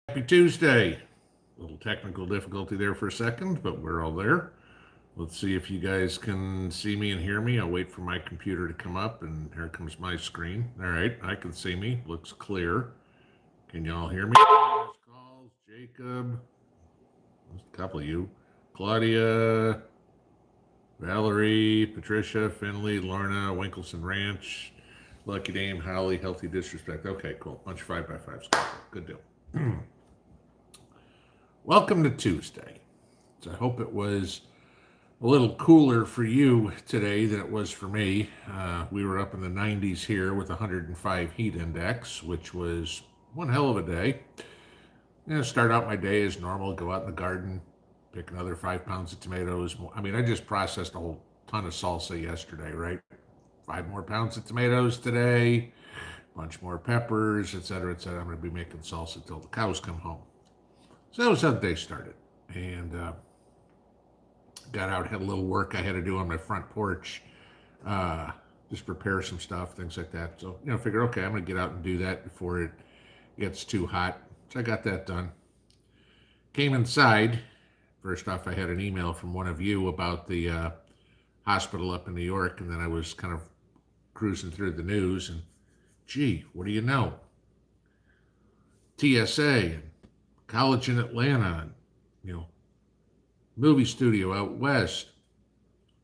Happy Tuesday. A little technical difficulty there for a second, but we're all there. Let's see if you guys can see me and hear me. I'll wait for my computer to come up, and here comes my screen. All right, I can see me. Looks clear. Can y'all hear me? Calls, Jacob, a couple of you, Claudia, Valerie, Patricia, Finley, Lorna, Winkleson Ranch, Lucky Dame, Holly, Healthy Disrespect. Okay, cool. Bunch of 5x5s. Good deal. Welcome to Tuesday. So I hope it was a little cooler for you today than it was for me. We were up in the 90s here with 105 heat index, which was one hell of a day. Start out my day as normal, go out in the garden, pick another 5 pounds of tomatoes. I mean, I just processed a whole ton of salsa yesterday, right? 5 more pounds of tomatoes today, bunch more peppers, et cetera, et cetera. I'm going to be making salsa till the cows come home. So that was how the day started. And got out, had a little work I had to do on my front porch, just prepare some stuff, things like that. So, figure, okay, I'm going to get out and do that before it gets too hot. So I got that done. Came inside. First off, I had an email from one of you about the hospital up in New York, and then I was kind of cruising through the news, and gee, what do you know? TSA and college in Atlanta, and, movie studio out west,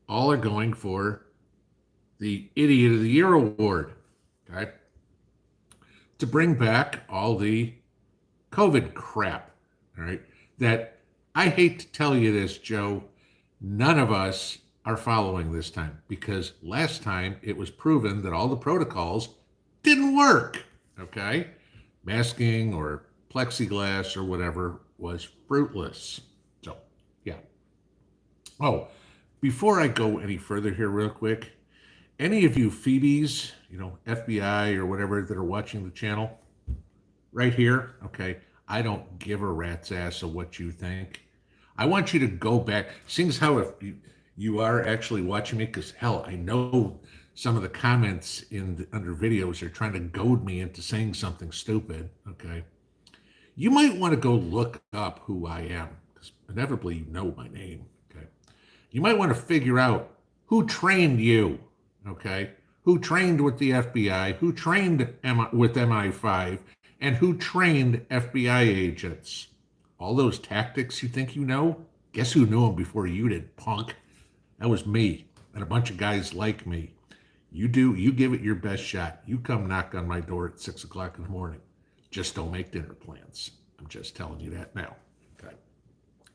all are going for the Idiot of the Year award, okay? To bring back all the COVID crap, all right? That I hate to tell you this, Joe, none of us are following this time, because last time it was proven that all the protocols didn't work, okay? Masking or plexiglass or whatever was fruitless. So, yeah. Oh, before I go any further here real quick, any of you Phoebes, FBI or whatever that are watching the channel, right here, okay, I don't give a rat's ass of what you think. I want you to go back, seeing as how if you are actually watching me, because hell, I know some of the comments under videos are trying to goad me into saying something stupid, okay? You might want to go look up who I am, because inevitably you know my name, okay? You might want to figure out who trained you, okay? Who trained with the FBI, who trained with MI5, and who trained FBI agents. All those tactics you think you know, guess who knew them before you did, punk? That was me and a bunch of guys like me. You give it your best shot. You come knock on my door at 6 o'clock in the morning. Just don't make dinner plans. I'm just telling you that now. Okay.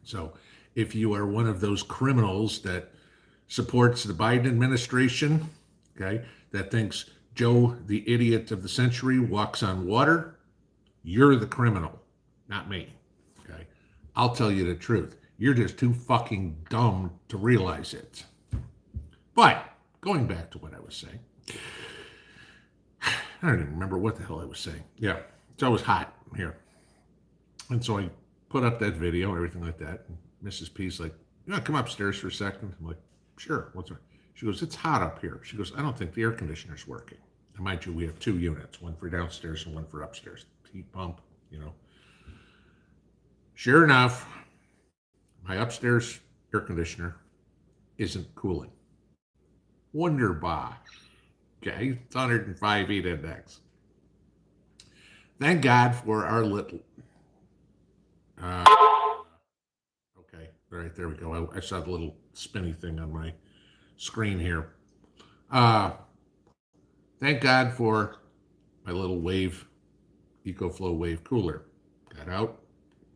So if you are one of those criminals that supports the Biden administration, okay, that thinks Joe, the idiot of the century, walks on water, you're the criminal, not me. Okay. I'll tell you the truth. You're just too fucking dumb to realize it. But going back to what I was saying, I don't even remember what the hell I was saying. Yeah, it's always hot here. And so I put up that video and everything like that. And Mrs. P's like, you want to come upstairs for a second? I'm like, sure, what's wrong? She goes, it's hot up here. She goes, I don't think the air conditioner's working. And mind you, we have 2 units, one for downstairs and one for upstairs. Heat pump, Sure enough, my upstairs air conditioner isn't cooling. Wunderbar. Okay, it's 105 heat index. Thank God for our little. Okay, all right, there we go. I saw the little spinny thing on my screen here. Thank God for my little EcoFlow wave cooler. Got out,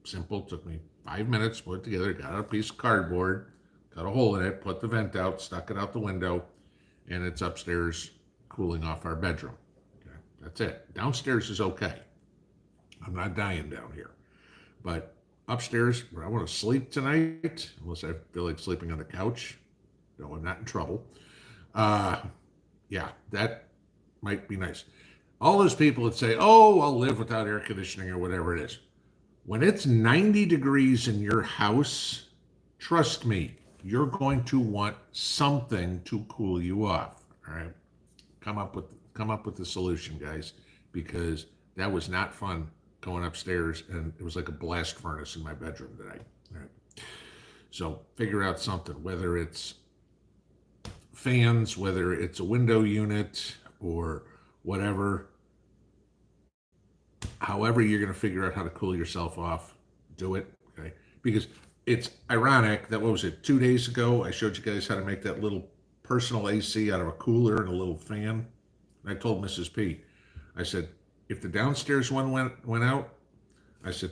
simple, took me 5 minutes, put it together, got out a piece of cardboard, cut a hole in it, put the vent out, stuck it out the window, and it's upstairs cooling off our bedroom. Okay, that's it. Downstairs is okay. I'm not dying down here. But upstairs, where I want to sleep tonight, unless I feel like sleeping on the couch, no, I'm not in trouble. Yeah, that might be nice. All those people that say, oh, I'll live without air conditioning or whatever it is. When it's 90 degrees in your house, trust me, you're going to want something to cool you off. All right. Come up with the solution, guys, because that was not fun going upstairs, and it was like a blast furnace in my bedroom today. All right. So figure out something, whether it's fans, whether it's a window unit or whatever. However, you're going to figure out how to cool yourself off. Do it, okay? Because it's ironic that, what was it, 2 days ago, I showed you guys how to make that little personal AC out of a cooler and a little fan. And I told Mrs. P, I said, if the downstairs one went out, I said,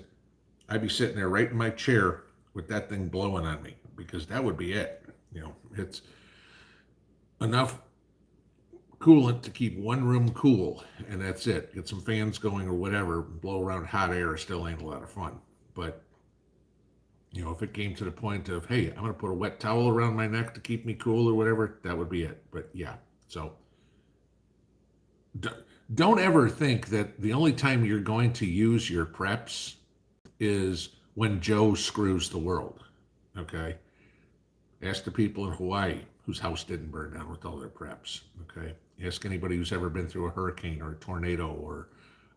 I'd be sitting there right in my chair with that thing blowing on me, because that would be it. It's enough coolant to keep one room cool, and that's it. Get some fans going or whatever, blow around hot air still ain't a lot of fun. But if it came to the point of, hey, I'm going to put a wet towel around my neck to keep me cool or whatever, that would be it. But yeah, so don't ever think that the only time you're going to use your preps is when Joe screws the world. Okay? Ask the people in Hawaii whose house didn't burn down with all their preps. Okay? Ask anybody who's ever been through a hurricane or a tornado or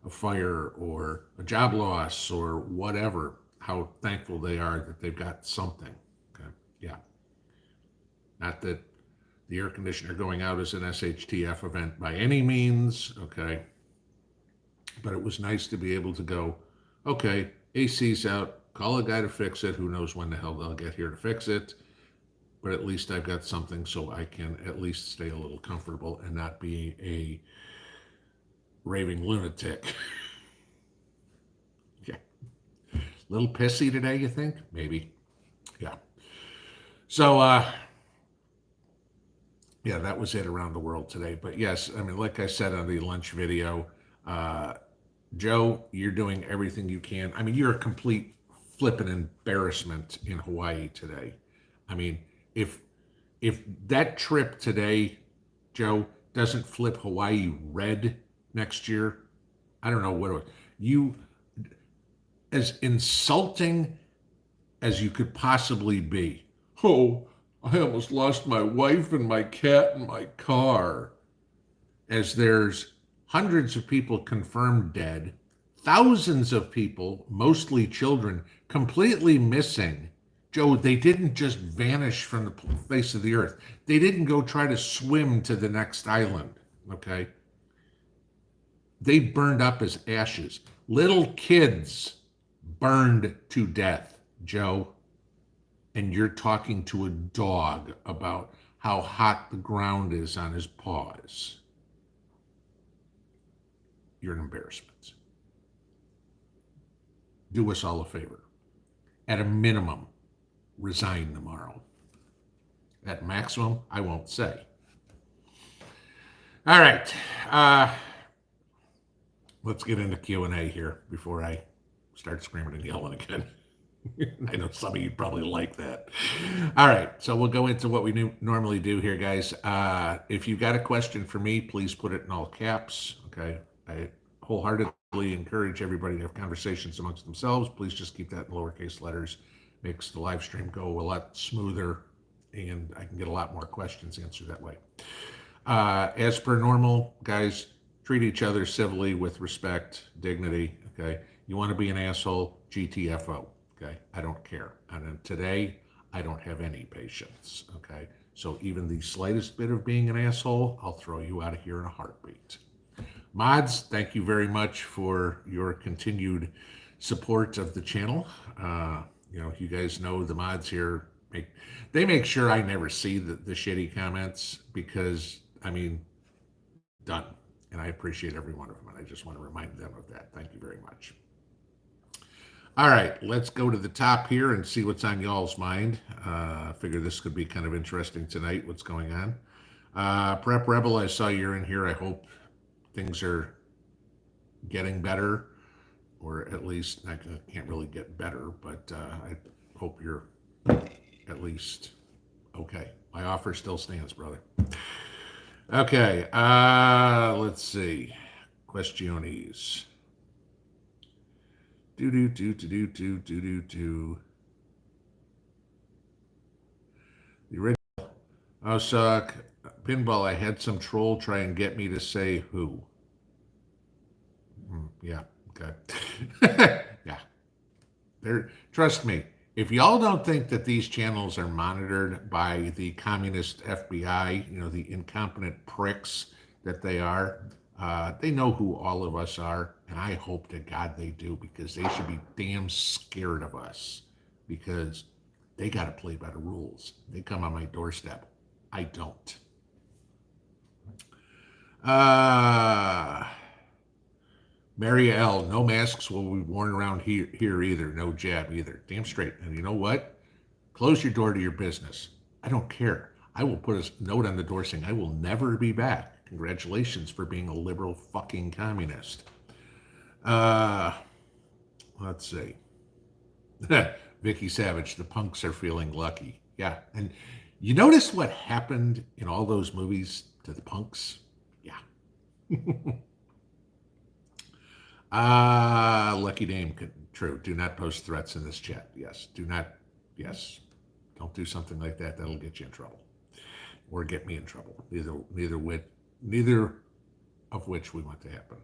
a fire or a job loss or whatever, how thankful they are that they've got something. Okay? Yeah. Not that the air conditioner going out is an SHTF event by any means. Okay? But it was nice to be able to go, okay, AC's out, call a guy to fix it. Who knows when the hell they'll get here to fix it. But at least I've got something so I can at least stay a little comfortable and not be a raving lunatic. Yeah. A little pissy today, you think? Maybe. Yeah. So, yeah, that was it around the world today. But yes, I mean, like I said on the lunch video, Joe, you're doing everything you can. I mean, you're a complete flippin' embarrassment in Hawaii today. I mean, if that trip today, Joe, doesn't flip Hawaii red next year, I don't know what it was. You, as insulting as you could possibly be. Oh, I almost lost my wife and my cat and my car. As there's hundreds of people confirmed dead, thousands of people, mostly children, completely missing. Joe, they didn't just vanish from the face of the earth. They didn't go try to swim to the next island, okay? They burned up as ashes. Little kids burned to death, Joe. And you're talking to a dog about how hot the ground is on his paws. You're an embarrassment. Do us all a favor. At a minimum, resign tomorrow. At maximum, I won't say. All right. Let's get into Q&A here before I start screaming and yelling again. I know some of you probably like that. All right, so we'll go into what we normally do here, guys. If you've got a question for me, please put it in all caps, okay? I wholeheartedly encourage everybody to have conversations amongst themselves. Please just keep that in lowercase letters. Makes the live stream go a lot smoother, and I can get a lot more questions answered that way. As per normal, guys, treat each other civilly with respect, dignity, okay? You want to be an asshole, GTFO. Okay, I don't care. And today, I don't have any patience. Okay, so even the slightest bit of being an asshole, I'll throw you out of here in a heartbeat. Mods, thank you very much for your continued support of the channel. You guys know the mods here make sure I never see the shitty comments, because I mean, done. And I appreciate every one of them, and I just want to remind them of that. Thank you very much. All right, let's go to the top here and see what's on y'all's mind. I figure this could be kind of interesting tonight, what's going on. Prep Rebel, I saw you're in here. I hope things are getting better, or at least, I can't really get better, but I hope you're at least okay. My offer still stands, brother. Okay, let's see. Questiones. The original. Oh, so Pinball, I had some troll try and get me to say who. Yeah, Okay. Yeah. Trust me, if y'all don't think that these channels are monitored by the communist FBI, the incompetent pricks that they know who all of us are, and I hope to God they do, because they should be damn scared of us, because they got to play by the rules. They come on my doorstep. I don't. Uh, Mary L, no masks will be worn around here either. No jab either. Damn straight. And you know what? Close your door to your business. I don't care. I will put a note on the door saying I will never be back. Congratulations for being a liberal fucking communist. Uh, let's see. Vicky Savage, the punks are feeling lucky. Yeah. And you notice what happened in all those movies to the punks? Yeah. Lucky Dame, true. Do not post threats in this chat. Yes. Do not. Yes. Don't do something like that. That'll get you in trouble, or get me in trouble. Neither of which we want to happen.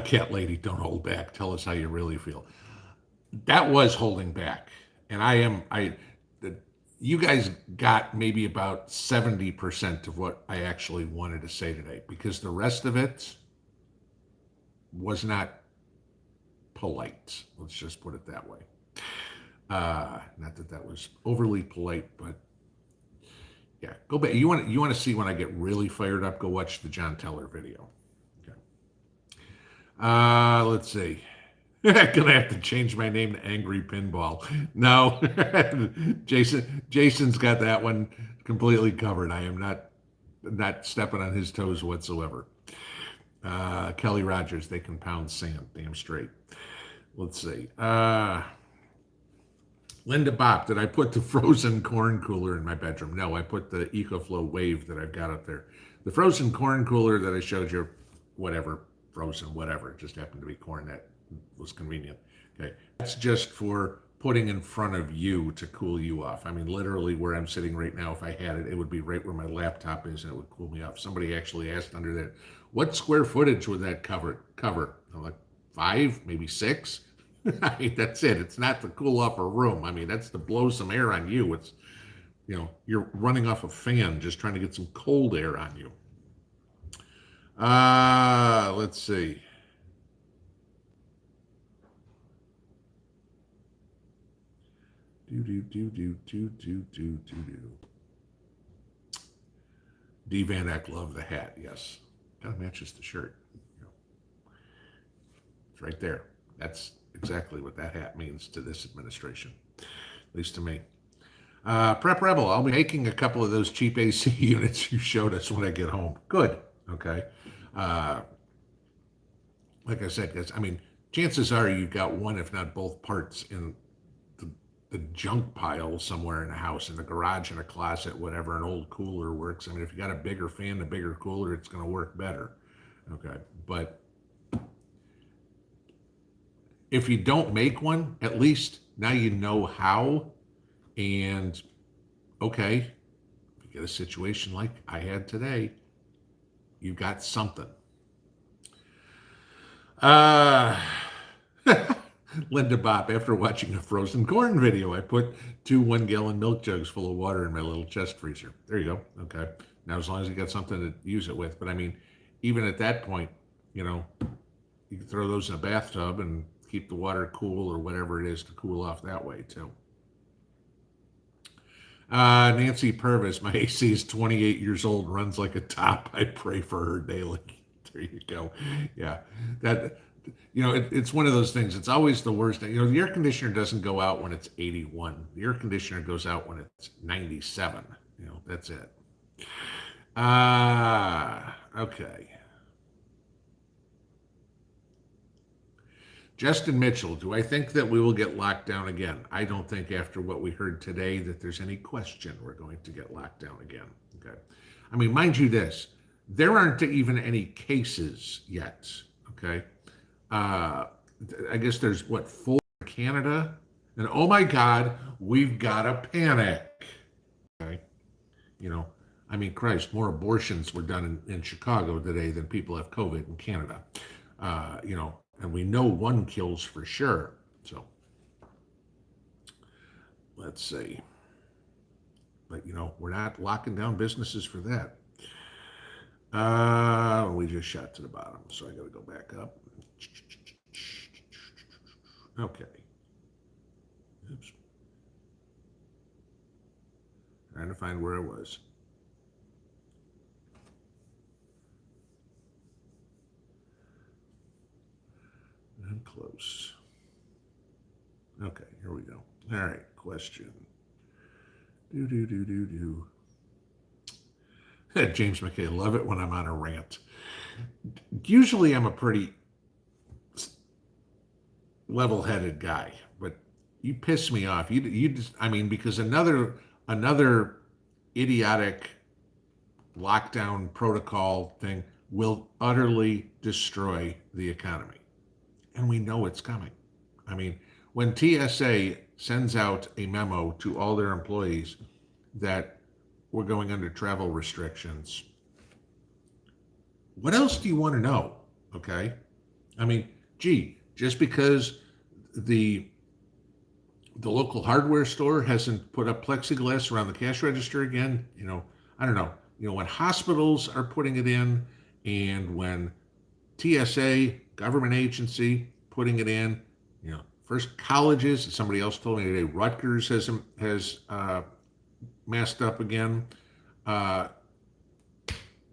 Cat lady, don't hold back. Tell us how you really feel. That was holding back, and you guys got maybe about 70% of what I actually wanted to say today, because the rest of it was not polite. Let's just put it that way. Not that that was overly polite, but yeah, go back. You want to see when I get really fired up? Go watch the John Teller video. Okay. Let's see. Gonna have to change my name to Angry Pinball. No, Jason's got that one completely covered. I am not stepping on his toes whatsoever. Kelly Rogers, they can pound sand, damn straight. Let's see. Linda Bopp, did I put the frozen corn cooler in my bedroom? No, I put the EcoFlow Wave that I've got up there. The frozen corn cooler that I showed you, whatever, frozen, whatever, it just happened to be corn. That was convenient. Okay, that's just for putting in front of you to cool you off. I mean, literally where I'm sitting right now, if I had it, it would be right where my laptop is, and it would cool me off. Somebody actually asked under that, what square footage would that cover? I'm like, 5, maybe 6. I mean, that's it. It's not to cool off a room. I mean, that's to blow some air on you. It's, you're running off a fan just trying to get some cold air on you. Let's see. D Van Eck, love the hat. Yes. Kind of matches the shirt. It's right there. That's exactly what that hat means to this administration, at least to me. Prep Rebel, I'll be making a couple of those cheap AC units you showed us when I get home. Good. Okay. Like I said, guys, I mean, chances are you've got one, if not both parts in the junk pile somewhere in the house, in the garage, in a closet, whatever. An old cooler works. I mean, if you got a bigger fan, a bigger cooler, it's going to work better. Okay. But if you don't make one, at least now you know how. And okay, if you get a situation like I had today, you got something. Linda Bopp, after watching a frozen corn video, I put 2 1-gallon milk jugs full of water in my little chest freezer. There you go. Okay. Now, as long as you got something to use it with. But I mean, even at that point, you can throw those in a bathtub and keep the water cool, or whatever it is to cool off that way too. Nancy Purvis, my AC is 28 years old, runs like a top. I pray for her daily. There you go. Yeah, that, it's one of those things. It's always the worst thing. The air conditioner doesn't go out when it's 81. The air conditioner goes out when it's 97. That's it. Okay. Justin Mitchell, do I think that we will get locked down again? I don't think after what we heard today that there's any question we're going to get locked down again. Okay. I mean, mind you this, there aren't even any cases yet. Okay. I guess there's 4 in Canada, and oh my God, we've got to panic. Okay. I mean, Christ, more abortions were done in Chicago today than people have COVID in Canada. And we know one kills for sure. So let's see. But, we're not locking down businesses for that. We just shot to the bottom, so I got to go back up. Okay. Oops. Trying to find where I was. I'm close. Okay, here we go. All right, question. James McKay, love it when I'm on a rant. Usually I'm a pretty level-headed guy, but you piss me off. You just, because another idiotic lockdown protocol thing will utterly destroy the economy. And we know it's coming. When TSA sends out a memo to all their employees that we're going under travel restrictions, what else do you want to know? Okay. Just because the local hardware store hasn't put up plexiglass around the cash register again, I don't know. When hospitals are putting it in, and when TSA, government agency, putting it in, first colleges, somebody else told me today, Rutgers has masked up again.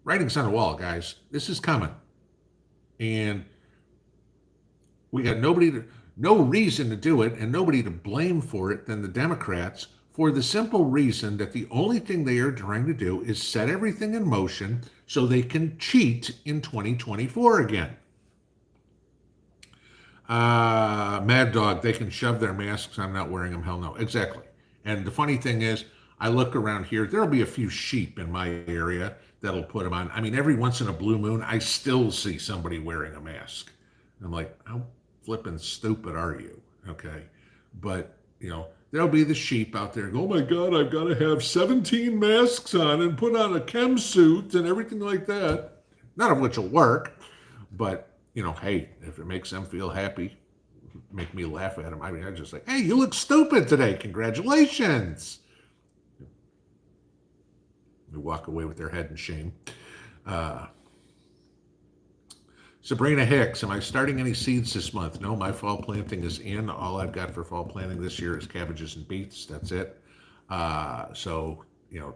Writing's on the wall, guys. This is coming. And we got no reason to do it, and nobody to blame for it than the Democrats, for the simple reason that the only thing they are trying to do is set everything in motion so they can cheat in 2024 again. Mad Dog, they can shove their masks. I'm not wearing them. Hell no. Exactly. And the funny thing is, I look around here, there'll be a few sheep in my area that'll put them on. Every once in a blue moon, I still see somebody wearing a mask. I'm like, how flippin' stupid are you? Okay. But, there'll be the sheep out there go, oh my God, I've got to have 17 masks on and put on a chem suit and everything like that. None of which will work. But, hey, if it makes them feel happy, make me laugh at them. I'm just like, hey, you look stupid today. Congratulations. They walk away with their head in shame. Sabrina Hicks, am I starting any seeds this month? No, my fall planting is in. All I've got for fall planting this year is cabbages and beets. That's it. So,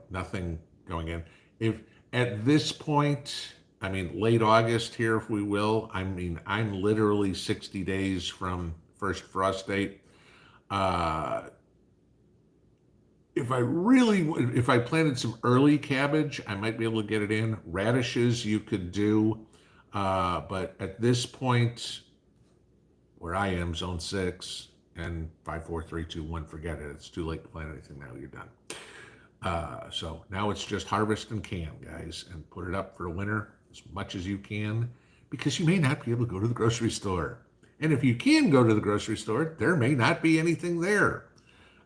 nothing going in. If at this point, late August here, if we will, I'm literally 60 days from first frost date. If I planted some early cabbage, I might be able to get it in. Radishes you could do. But at this point, where I am, zone 6 and 5, 4, 3, 2, 1, forget it. It's too late to plant anything now. You're done. So now it's just harvest and can, guys, and put it up for the winter as much as you can, because you may not be able to go to the grocery store. And if you can go to the grocery store, there may not be anything there.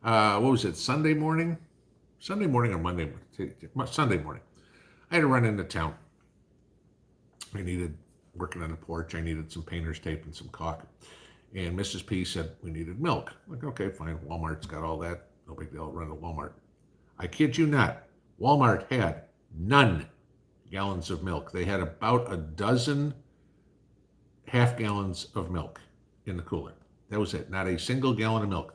What was it, Sunday morning? Sunday morning or Monday morning? Sunday morning. I had to run into town. I needed, working on the porch, I needed some painter's tape and some caulk. And Mrs. P said we needed milk. I'm like, okay, fine. Walmart's got all that. No big deal. I'll run to Walmart. I kid you not. Walmart had none gallons of milk. They had about a dozen half gallons of milk in the cooler. That was it. Not a single gallon of milk.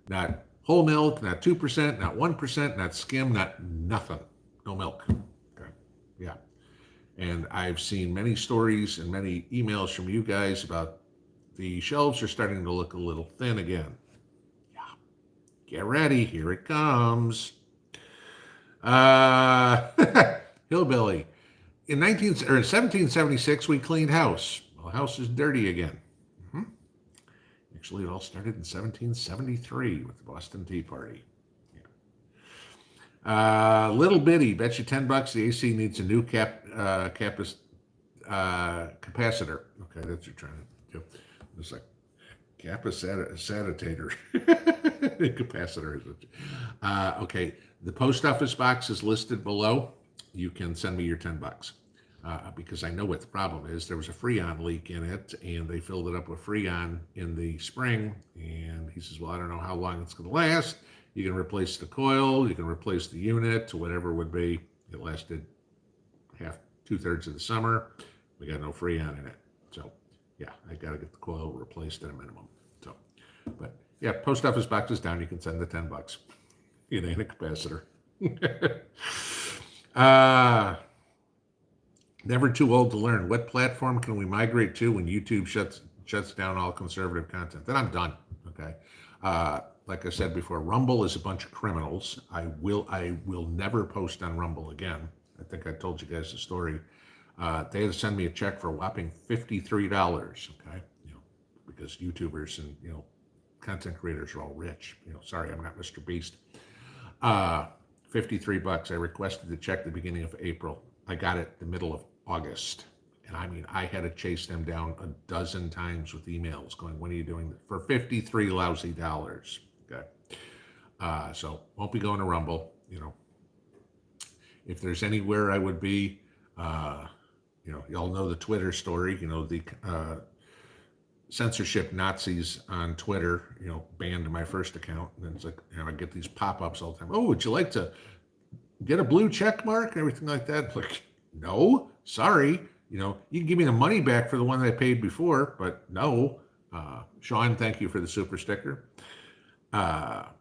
Not whole milk, not 2%, not 1%, not skim, not nothing. No milk. Okay. Yeah. And I've seen many stories and many emails from you guys about the shelves are starting to look a little thin again. Yeah. Get ready. Here it comes. Hillbilly. In 1776, we cleaned house. Well, the house is dirty again. Actually, it all started in 1773 with the Boston Tea Party. Yeah. Little bitty, bet you $10 the AC needs a new capacitor. Okay, that's what you're trying to do. It's like capacitor. Capacitor. Okay, the post office box is listed below. You can send me your $10. because I know what the problem is. There was a Freon leak in it, and they filled it up with Freon in the spring. And he says, well, I don't know how long it's going to last. You can replace the coil, you can replace the unit, whatever it would be. It lasted half, 2/3 of the summer. We got no Freon in it. So, yeah, I got to get the coil replaced at a minimum. So, but yeah, post office box is down. You can send the $10. It ain't a capacitor. Never too old to learn. What platform can we migrate to when YouTube shuts down all conservative content? Then I'm done. Okay. Like I said before, Rumble is a bunch of criminals. I will never post on Rumble again. I think I told you guys the story. They had to send me a check for a whopping $53. Okay, because YouTubers and content creators are all rich. Sorry, I'm not Mr. Beast. $53. I requested the check the beginning of April. I got it the middle of August. And I mean, I had to chase them down a dozen times with emails going, when are you doing this? For 53 lousy dollars. Okay. So won't be going to Rumble. If there's anywhere I would be, y'all know the Twitter story, the censorship Nazis on Twitter, banned my first account. And it's like, I get these pop-ups all the time. Oh, would you like to get a blue check mark and everything like that? Like, no, sorry. You can give me the money back for the one that I paid before, but no. Sean, thank you for the super sticker. But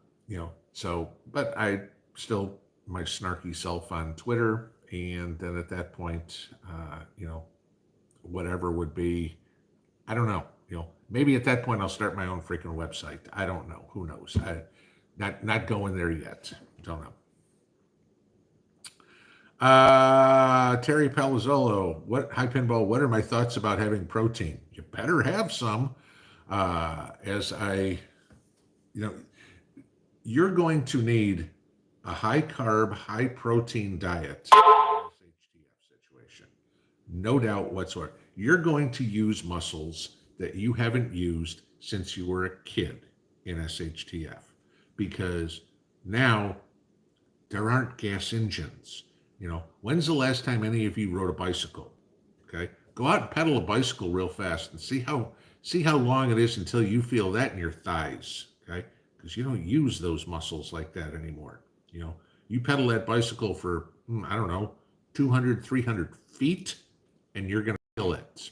I still my snarky self on Twitter. And then at that point, whatever would be, I don't know, maybe at that point I'll start my own freaking website. I don't know. Who knows? Not going there yet. Don't know. Terry Palazzolo, hi Pinball, what are my thoughts about having protein? You better have some. You're going to need a high carb, high protein diet in this HTF situation. No doubt whatsoever. You're going to use muscles that you haven't used since you were a kid in SHTF, because now there aren't gas engines. When's the last time any of you rode a bicycle? Okay, go out and pedal a bicycle real fast and see how long it is until you feel that in your thighs. Okay, because you don't use those muscles like that anymore. You pedal that bicycle for, I don't know, 200, 300 feet, and you're going to feel it.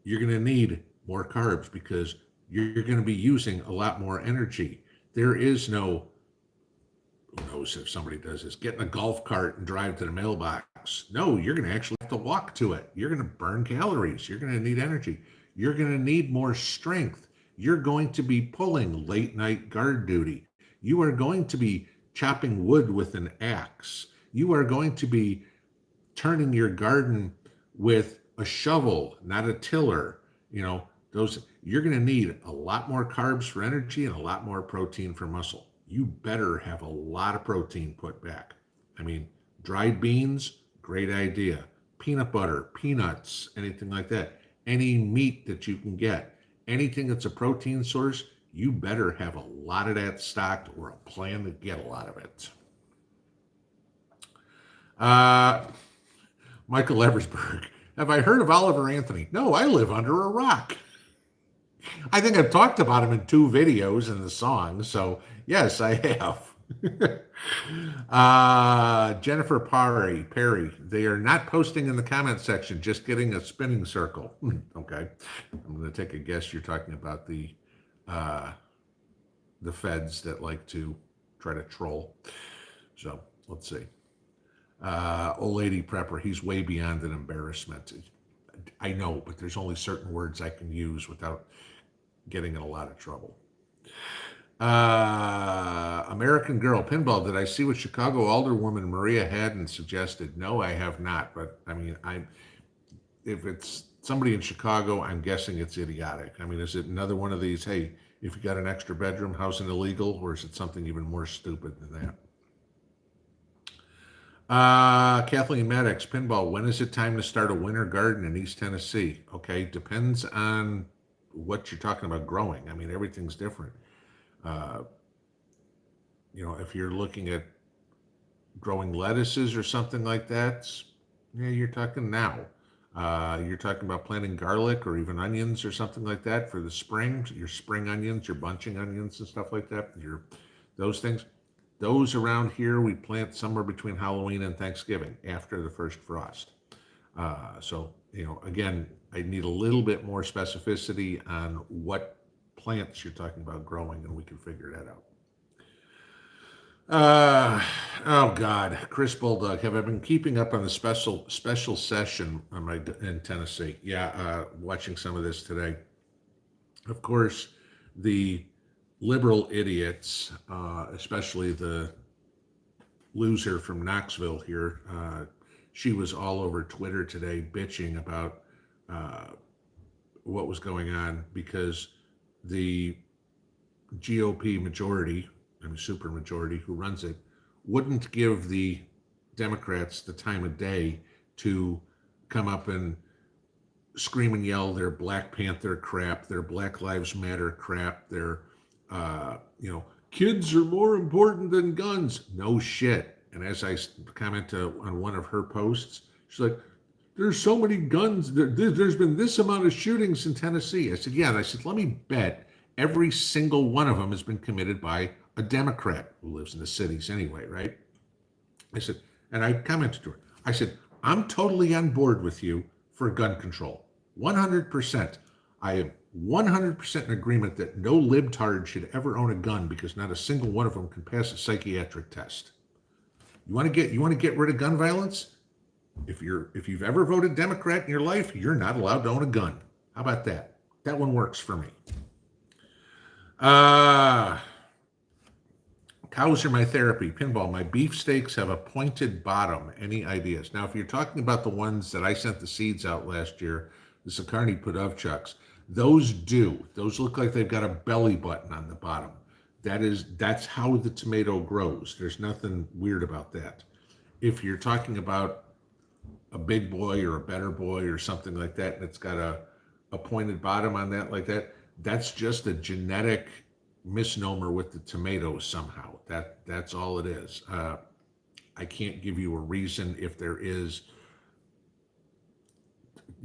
You're going to need more carbs because you're going to be using a lot more energy. There is no, who knows if somebody does this, get in a golf cart and drive to the mailbox. No, you're going to actually have to walk to it. You're going to burn calories. You're going to need energy. You're going to need more strength. You're going to be pulling late night guard duty. You are going to be chopping wood with an axe. You are going to be turning your garden with a shovel, not a tiller. You're going to need a lot more carbs for energy and a lot more protein for muscle. You better have a lot of protein put back. I mean, dried beans, great idea. Peanut butter, peanuts, anything like that. Any meat that you can get, anything that's a protein source, you better have a lot of that stocked or a plan to get a lot of it. Michael Eversberg, have I heard of Oliver Anthony? No, I live under a rock. I think I've talked about him in 2 videos in the song, so yes, I have. Jennifer Perry, they are not posting in the comment section, just getting a spinning circle. Okay, I'm going to take a guess you're talking about the feds that like to try to troll. So let's see. Old lady prepper, he's way beyond an embarrassment. I know, but there's only certain words I can use without getting in a lot of trouble. American Girl, Pinball, did I see what Chicago alderwoman Maria Haddon suggested? No, I have not. But I mean, if it's somebody in Chicago, I'm guessing it's idiotic. I mean, is it another one of these, hey, if you got an extra bedroom, how's it illegal? Or is it something even more stupid than that? Kathleen Maddox, Pinball, when is it time to start a winter garden in East Tennessee? Okay, depends on what you're talking about growing. I mean, everything's different. If you're looking at growing lettuces or something like that, yeah, you're talking now. You're talking about planting garlic or even onions or something like that for the spring, your spring onions, your bunching onions and stuff like that. Those things. Those around here we plant somewhere between Halloween and Thanksgiving after the first frost. So, again, I need a little bit more specificity on what plants you're talking about growing, and we can figure that out. Oh God, Chris Bulldog, have I been keeping up on the special session in Tennessee? Yeah, watching some of this today. Of course, the liberal idiots, especially the loser from Knoxville here, she was all over Twitter today bitching about uh, what was going on because the GOP majority, I mean super majority who runs it, wouldn't give the Democrats the time of day to come up and scream and yell their Black Panther crap, their Black Lives Matter crap, their kids are more important than guns. No shit. And as I commented on one of her posts, she's like, there's so many guns. There's been this amount of shootings in Tennessee. I said, yeah. And I said, let me bet every single one of them has been committed by a Democrat who lives in the cities anyway, right? I said, and I commented to her, I said, I'm totally on board with you for gun control. 100%. I am 100% in agreement that no libtard should ever own a gun because not a single one of them can pass a psychiatric test. You want to get rid of gun violence? If you've ever voted Democrat in your life, you're not allowed to own a gun. How about that? That one works for me. Cows are my therapy. Pinball, my beefsteaks have a pointed bottom. Any ideas? Now, if you're talking about the ones that I sent the seeds out last year, the Sakarni Podovchuks, those do. Those look like they've got a belly button on the bottom. That's how the tomato grows. There's nothing weird about that. If you're talking about a big boy or a better boy or something like that, and it's got a pointed bottom on that like that, that's just a genetic misnomer with the tomatoes somehow. That's all it is. I can't give you a reason if there is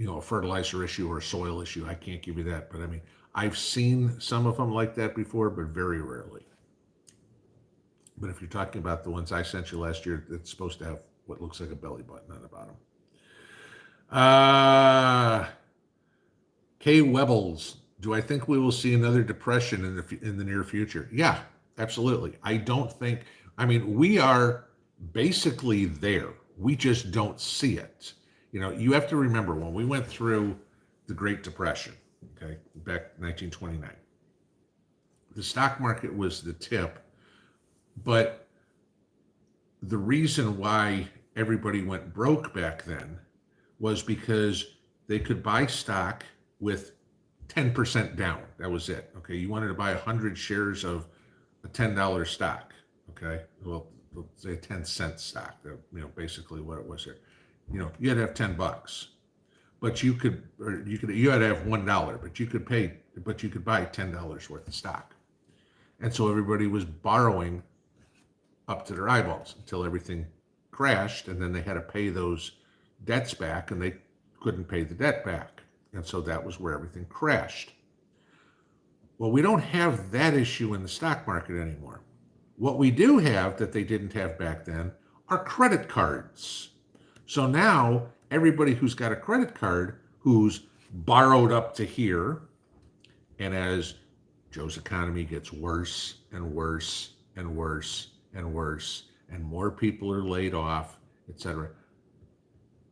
a fertilizer issue or a soil issue. I can't give you that, but I mean, I've seen some of them like that before, but very rarely. But if you're talking about the ones I sent you last year, it's supposed to have what looks like a belly button on the bottom. K. Webbles, do I think we will see another depression in the near future? Yeah, absolutely. I don't think. I mean, we are basically there. We just don't see it. You have to remember when we went through the Great Depression, okay, back 1929. The stock market was the tip, but the reason why everybody went broke back then was because they could buy stock with 10% down. That was it. Okay. You wanted to buy 100 shares of a $10 stock. Okay. Well, let's say a 10-cent stock, basically what it was here. You had to have $10, but you had to have $1, but you could buy $10 worth of stock. And so everybody was borrowing up to their eyeballs until everything crashed. And then they had to pay those debts back and they couldn't pay the debt back. And so that was where everything crashed. Well, we don't have that issue in the stock market anymore. What we do have that they didn't have back then are credit cards. So now everybody who's got a credit card who's borrowed up to here, and as Joe's economy gets worse and worse and worse and worse, and more people are laid off, etc.,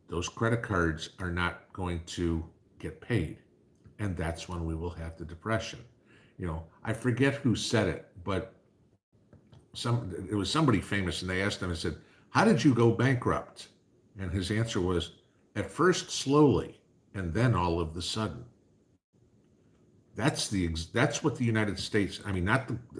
those credit cards are not going to get paid. And that's when we will have the depression. I forget who said it, but it was somebody famous, and they asked him, I said, how did you go bankrupt? And his answer was, at first slowly, and then all of the sudden. That's what the United States, I mean,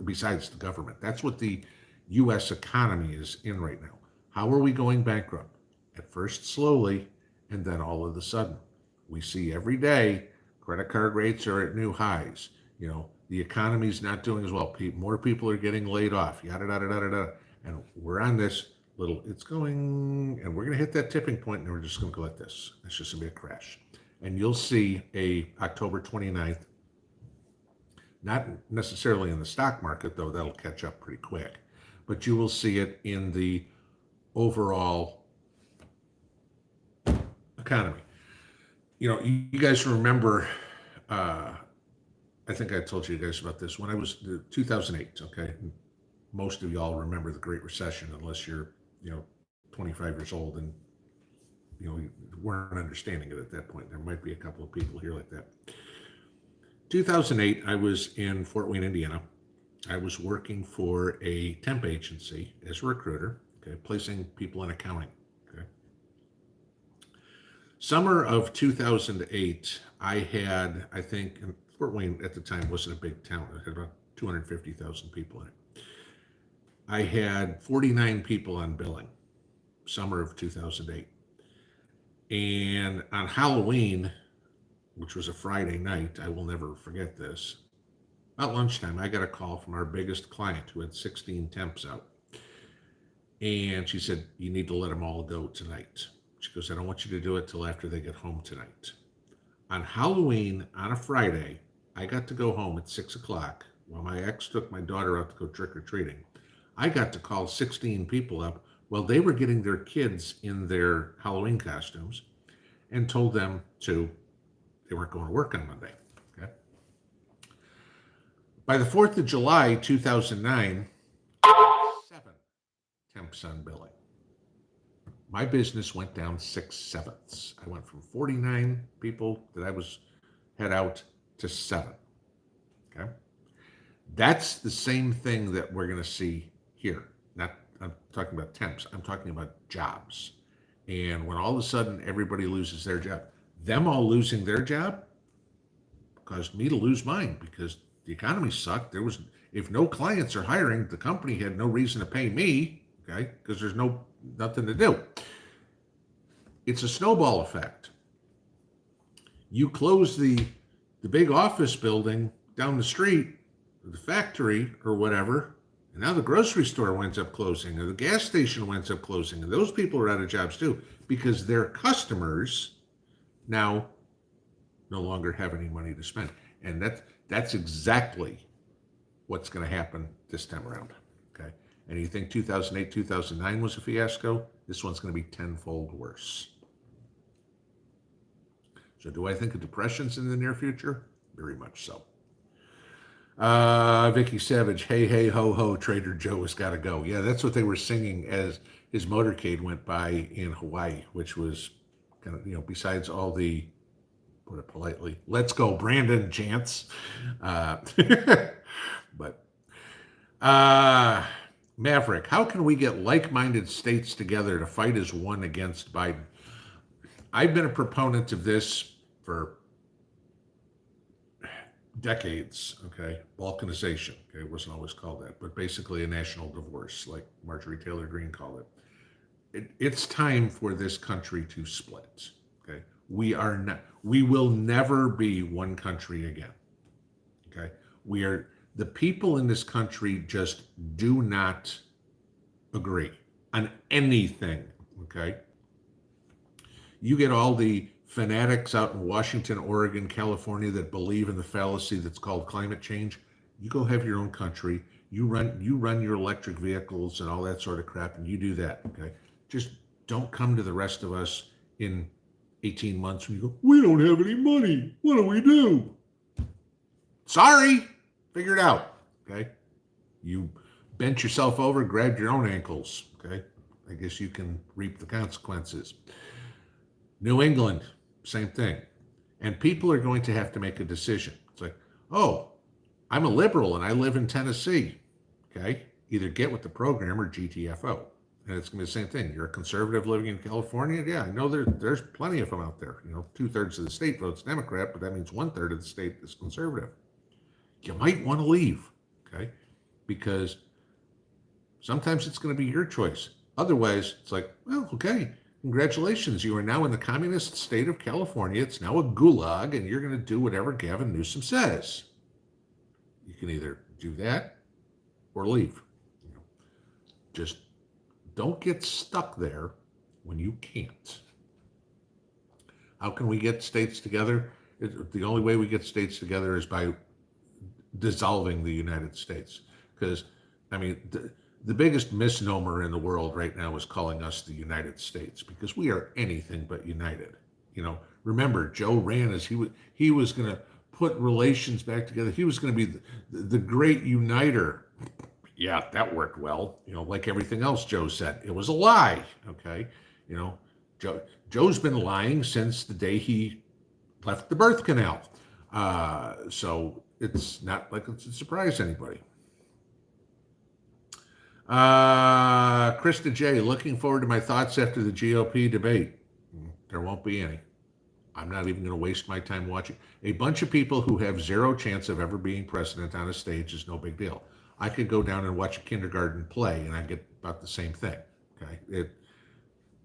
besides the government, that's what the U.S. economy is in right now. How are we going bankrupt? At first slowly, and then all of a sudden. We see every day credit card rates are at new highs. The economy's not doing as well. More people are getting laid off, yada, yada, yada, yada. And we're on this it's going, and we're going to hit that tipping point, and we're just going to go like this. It's just going to be a crash. And you'll see a October 29th, not necessarily in the stock market, though that'll catch up pretty quick, but you will see it in the overall economy. You guys remember, I think I told you guys about this when I was 2008. Okay, most of y'all remember the Great Recession, unless you're 25 years old and you weren't understanding it at that point. There might be a couple of people here like that. 2008, I was in Fort Wayne, Indiana. I was working for a temp agency as a recruiter, okay, placing people in accounting. Okay. Summer of 2008, I had, I think, and Fort Wayne at the time wasn't a big town. It had about 250,000 people in it. I had 49 people on billing, summer of 2008. And on Halloween, which was a Friday night, I will never forget this, about lunchtime, I got a call from our biggest client who had 16 temps out. And she said, you need to let them all go tonight. She goes, I don't want you to do it till after they get home tonight. On Halloween, on a Friday, I got to go home at 6 o'clock while my ex took my daughter out to go trick-or-treating. I got to call 16 people up while they were getting their kids in their Halloween costumes and told them they weren't going to work on Monday. Okay. By the 4th of July, 2009, 7 temps on billing. My business went down 6/7. I went from 49 people that I had out to 7. Okay. That's the same thing that we're going to see here. I'm talking about temps. I'm talking about jobs. And when all of a sudden everybody loses their job, them all losing their job caused me to lose mine because the economy sucked. If no clients are hiring, the company had no reason to pay me, okay, because there's nothing to do. It's a snowball effect. You close the big office building down the street, the factory or whatever, and now the grocery store winds up closing, or the gas station winds up closing, and those people are out of jobs too because their customers now no longer have any money to spend. And that's exactly what's going to happen this time around. Okay. And you think 2008, 2009 was a fiasco? This one's going to be tenfold worse. So do I think a depression's in the near future? Very much so. Vicky Savage, hey, hey, ho, ho, Trader Joe has got to go. Yeah, that's what they were singing as his motorcade went by in Hawaii, which was kind of, besides all the, put it politely, let's go, Brandon chants. Maverick, how can we get like-minded states together to fight as one against Biden? I've been a proponent of this for decades, okay? Balkanization, okay? It wasn't always called that, but basically a national divorce, like Marjorie Taylor Greene called it. It's time for this country to split, okay? We will never be one country again, okay? The people in this country just do not agree on anything, okay? You get all the fanatics out in Washington, Oregon, California that believe in the fallacy that's called climate change. You go have your own country. You run your electric vehicles and all that sort of crap, and you do that, okay? Just don't come to the rest of us in 18 months when you go, we don't have any money. What do we do? Sorry, figure it out, okay? You bent yourself over, grabbed your own ankles, okay? I guess you can reap the consequences. New England, same thing. And people are going to have to make a decision. It's like, oh, I'm a liberal and I live in Tennessee, okay? Either get with the program or GTFO. And it's going to be the same thing. You're a conservative living in California? Yeah, I know there's plenty of them out there. 2/3 of the state votes Democrat, but that means 1/3 of the state is conservative. You might want to leave, okay? Because sometimes it's going to be your choice. Otherwise, it's like, well, okay, congratulations. You are now in the communist state of California. It's now a gulag, and you're going to do whatever Gavin Newsom says. You can either do that or leave. Just don't get stuck there when you can't. How can we get states together? The only way we get states together is by dissolving the United States. Because, I mean, the biggest misnomer in the world right now is calling us the United States, because we are anything but united. You know, remember, Joe ran as he was going to put relations back together. He was going to be the great uniter. Yeah, that worked well. You know, like everything else Joe said, it was a lie. Okay, you know, Joe's been lying since the day he left the birth canal. So it's not like it's a surprise to anybody. Krista J, looking forward to my thoughts after the GOP debate. There won't be any. I'm not even going to waste my time watching. A bunch of people who have zero chance of ever being president on a stage is no big deal. I could go down and watch a kindergarten play and I get about the same thing. Okay,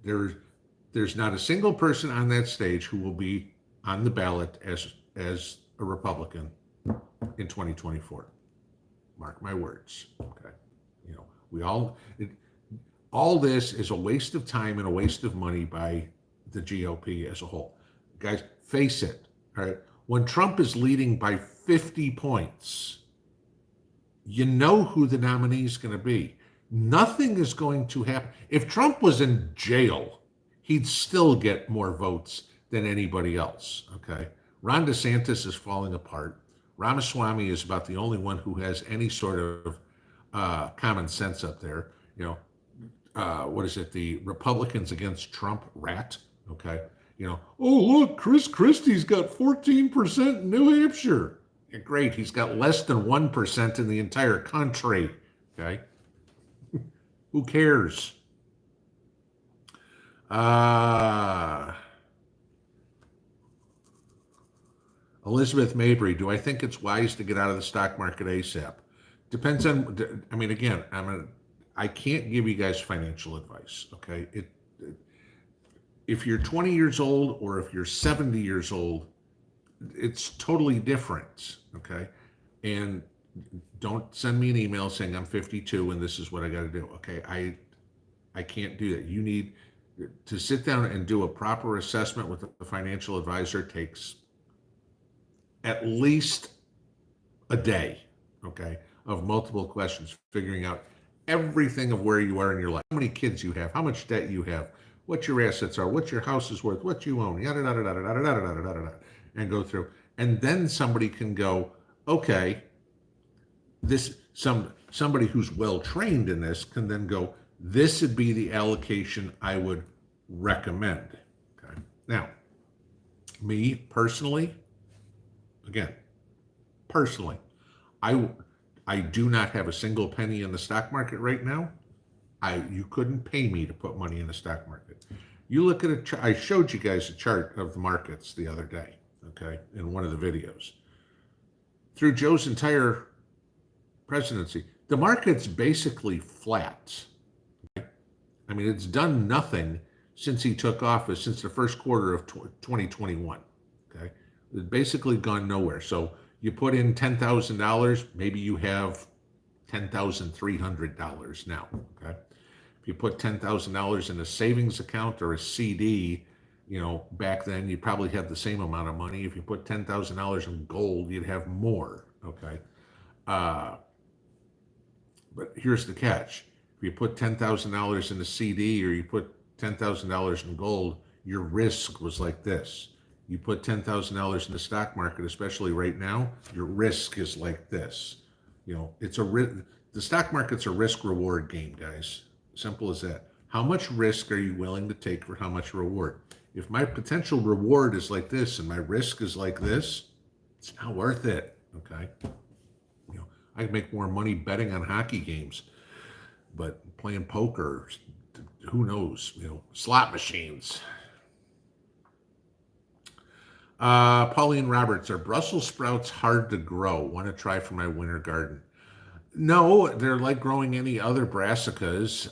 there's not a single person on that stage who will be on the ballot as a Republican in 2024. Mark my words. Okay, you know, all this is a waste of time and a waste of money by the GOP as a whole. Guys, face it. All right, when Trump is leading by 50 points, you know who the nominee is going to be. Nothing is going to happen. If Trump was in jail, he'd still get more votes than anybody else. Okay, Ron DeSantis is falling apart. Ramaswamy is about the only one who has any sort of common sense up there. You know, what is it? The Republicans against Trump rat. Okay, you know, oh look, Chris Christie's got 14% in New Hampshire. Yeah, great, he's got less than 1% in the entire country. Okay, who cares? Elizabeth Mabry, do I think it's wise to get out of the stock market ASAP? Depends on, I mean, again, I can't give you guys financial advice, okay? If you're 20 years old or if you're 70 years old, it's totally different, okay? And don't send me an email saying I'm 52 and this is what I got to do, okay? I can't do that. You need to sit down and do a proper assessment with a financial advisor. Takes at least a day, okay, of multiple questions, figuring out everything of where you are in your life, how many kids you have, how much debt you have, what your assets are, what your house is worth, what you own, yada, yada, yada, yada, yada, yada, yada, yada, and go through. And then somebody can go, okay, somebody who's well trained in this can then go, this would be the allocation I would recommend. Okay. Now, me personally, again, personally, I do not have a single penny in the stock market right now. You couldn't pay me to put money in the stock market. You look at I showed you guys a chart of the markets the other day, okay, in one of the videos. Through Joe's entire presidency, the market's basically flat. Okay? I mean, it's done nothing since he took office, since the first quarter of 2021. Okay, it's basically gone nowhere. So you put in $10,000, maybe you have $10,300 now. Okay, if you put $10,000 in a savings account or a CD, you know, back then you probably had the same amount of money. If you put $10,000 in gold, you'd have more. Okay, but here's the catch: if you put $10,000 in a CD or you put $10,000 in gold, your risk was like this. You put $10,000 in the stock market, especially right now, your risk is like this. You know, the stock market's a risk reward game, guys. Simple as that. How much risk are you willing to take for how much reward? If my potential reward is like this and my risk is like this, it's not worth it. Okay. You know, I can make more money betting on hockey games, but playing poker, who knows? You know, slot machines. Pauline Roberts, are Brussels sprouts hard to grow? Want to try for my winter garden? No, they're like growing any other brassicas.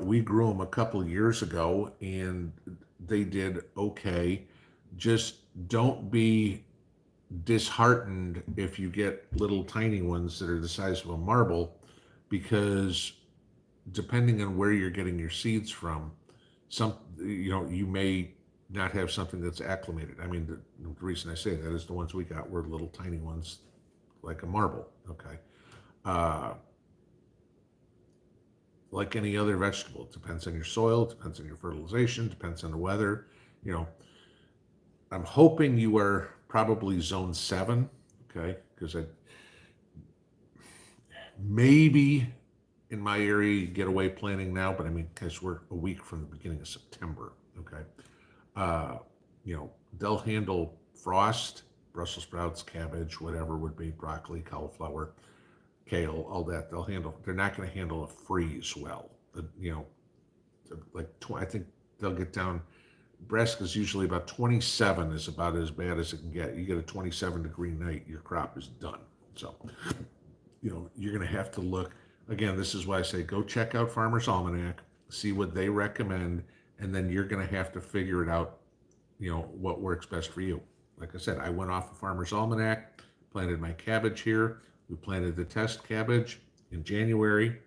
We grew them a couple of years ago and they did okay. Just don't be disheartened if you get little tiny ones that are the size of a marble, because depending on where you're getting your seeds from, you may not have something that's acclimated. I mean, the reason I say that is the ones we got were little tiny ones, like a marble. Okay. Uh, like any other vegetable, it depends on your soil, depends on your fertilization, depends on the weather. You know, I'm hoping you are probably zone 7, okay? Because I maybe in my area you get away planting now, but I mean, because we're a week from the beginning of September, okay? Uh, they'll handle frost, Brussels sprouts, cabbage, whatever would be, broccoli, cauliflower, kale, all that. They're not going to handle a freeze well. Like I think they'll get down. Brassica is usually about 27 is about as bad as it can get. You get a 27-degree night, your crop is done. So, you're going to have to look. Again, this is why I say go check out Farmer's Almanac, see what they recommend, and then you're going to have to figure it out, what works best for you. Like I said, I went off of Farmer's Almanac, planted my cabbage here. We planted the test cabbage in January.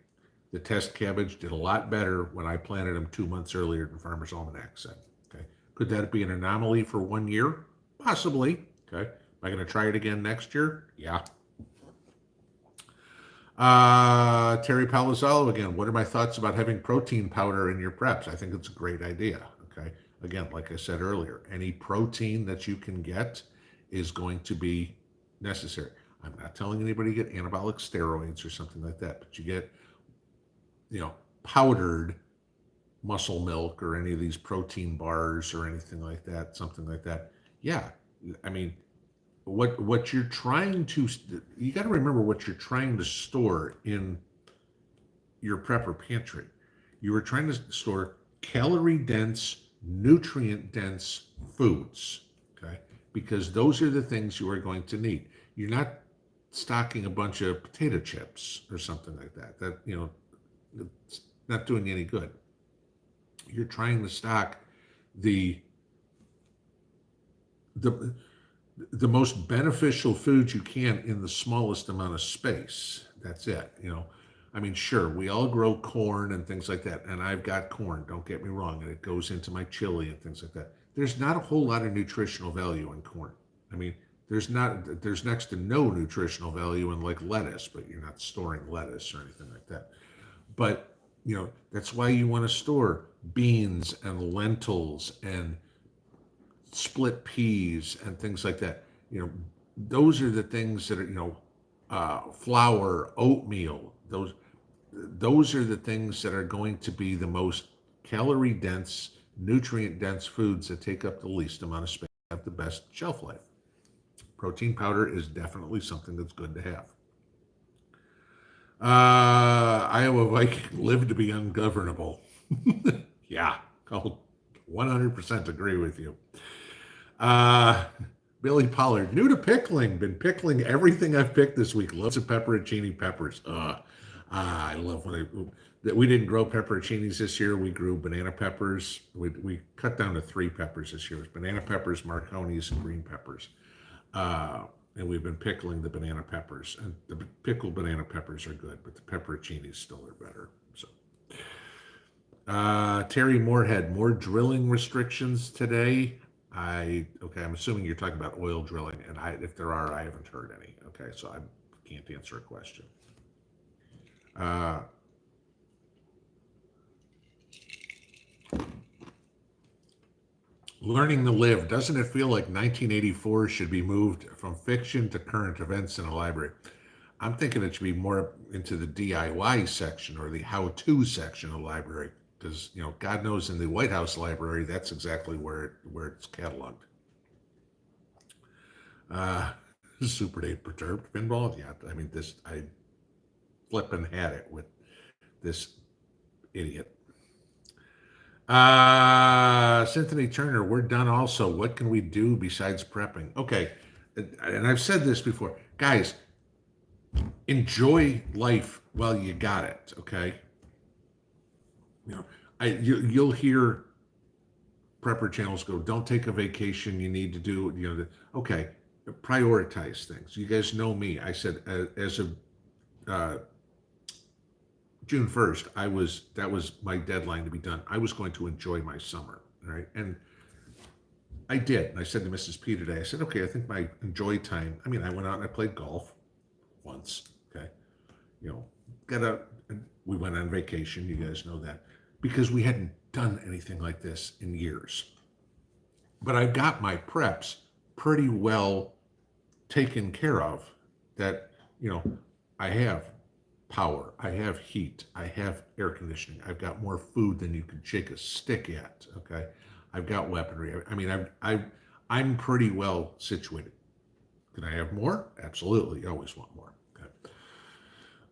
The test cabbage did a lot better when I planted them 2 months earlier than Farmer's Almanac said. Okay. Could that be an anomaly for 1 year? Possibly. Okay. Am I going to try it again next year? Yeah. Terry Palazzolo again. What are my thoughts about having protein powder in your preps? I think it's a great idea. Okay. Again, like I said earlier, any protein that you can get is going to be necessary. I'm not telling anybody to get anabolic steroids or something like that, but you get, powdered muscle milk or any of these protein bars or anything like that, something like that. Yeah. I mean, what you're trying to, you got to remember what you're trying to store in your prepper pantry. You were trying to store calorie dense, nutrient dense foods, okay? Because those are the things you are going to need. You're not stocking a bunch of potato chips or something like that. It's not doing you any good. You're trying to stock the most beneficial foods you can in the smallest amount of space. That's it. I mean, sure, we all grow corn and things like that, and I've got corn, don't get me wrong, and it goes into my chili and things like that. There's not a whole lot of nutritional value in corn. I mean, there's next to no nutritional value in like lettuce, but you're not storing lettuce or anything like that. But, that's why you want to store beans and lentils and split peas and things like that. Those are the things that are, flour, oatmeal, those are the things that are going to be the most calorie dense, nutrient dense foods that take up the least amount of space, have the best shelf life. Protein powder is definitely something that's good to have. Iowa Viking live to be ungovernable. Yeah, I'll 100% agree with you. Billy Pollard, new to pickling. Been pickling everything I've picked this week. Loves of pepperoncini peppers. I love that we didn't grow pepperoncinis this year. We grew banana peppers. We cut down to 3 peppers this year. It was banana peppers, marconis, and green peppers. And we've been pickling the banana peppers. And the pickled banana peppers are good, but the pepperoncinis still are better. So, Terry Moorhead, more drilling restrictions today. I'm assuming you're talking about oil drilling, and if there are, I haven't heard any. Okay, so I can't answer a question. Learning to Live, doesn't it feel like 1984 should be moved from fiction to current events in a library? I'm thinking it should be more into the DIY section or the how-to section of the library, because God knows in the White House library, that's exactly where it's cataloged. Super Dave Perturbed Pinball, yeah. I mean, I flippin' had it with this idiot. Cynthia Turner, we're done also. What can we do besides prepping? Okay, and I've said this before. Guys, enjoy life while you got it, okay? You'll hear prepper channels go, don't take a vacation, you need to do, okay, prioritize things. You guys know me. I said, as of June 1st, that was my deadline to be done. I was going to enjoy my summer, right? And I did. And I said to Mrs. P today, I said, okay, I think my enjoy time. I mean, I went out and I played golf once. Okay, you know, we went on vacation. You guys know that because we hadn't done anything like this in years. But I've got my preps pretty well taken care of. That I have power, I have heat, I have air conditioning, I've got more food than you can shake a stick at. Okay, I've got weaponry. I mean, I'm pretty well situated. Can I have more? Absolutely. You always want more. Okay.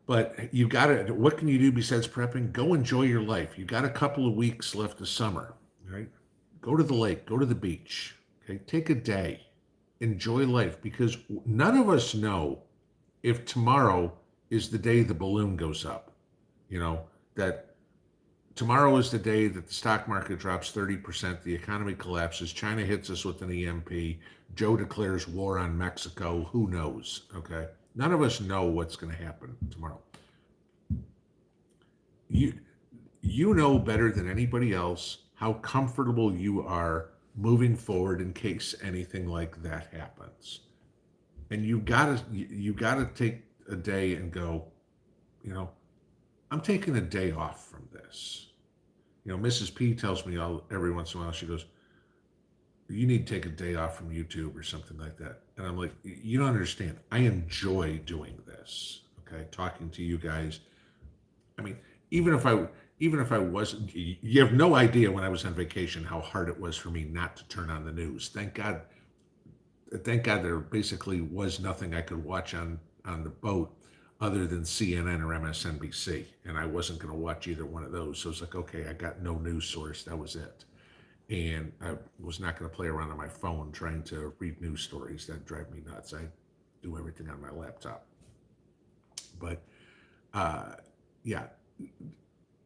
But you got to, what can you do besides prepping? Go enjoy your life. You got a couple of weeks left of summer, right? Go to the lake, go to the beach. Okay, take a day, enjoy life, because none of us know if tomorrow is the day the balloon goes up. That tomorrow is the day that the stock market drops 30%, the economy collapses, China hits us with an EMP, Joe declares war on Mexico. Who knows? Okay. None of us know what's going to happen tomorrow. You know better than anybody else how comfortable you are moving forward in case anything like that happens. And you gotta take a day and go, I'm taking a day off from this. Mrs. P tells me every once in a while, she goes, you need to take a day off from YouTube or something like that. And I'm like, you don't understand. I enjoy doing this. Okay. Talking to you guys. I mean, even if I wasn't, you have no idea when I was on vacation how hard it was for me not to turn on the news. Thank God there basically was nothing I could watch on the boat other than CNN or MSNBC. And I wasn't going to watch either one of those. So it's like, okay, I got no news source. That was it. And I was not going to play around on my phone trying to read news stories. That drive me nuts. I do everything on my laptop. But yeah,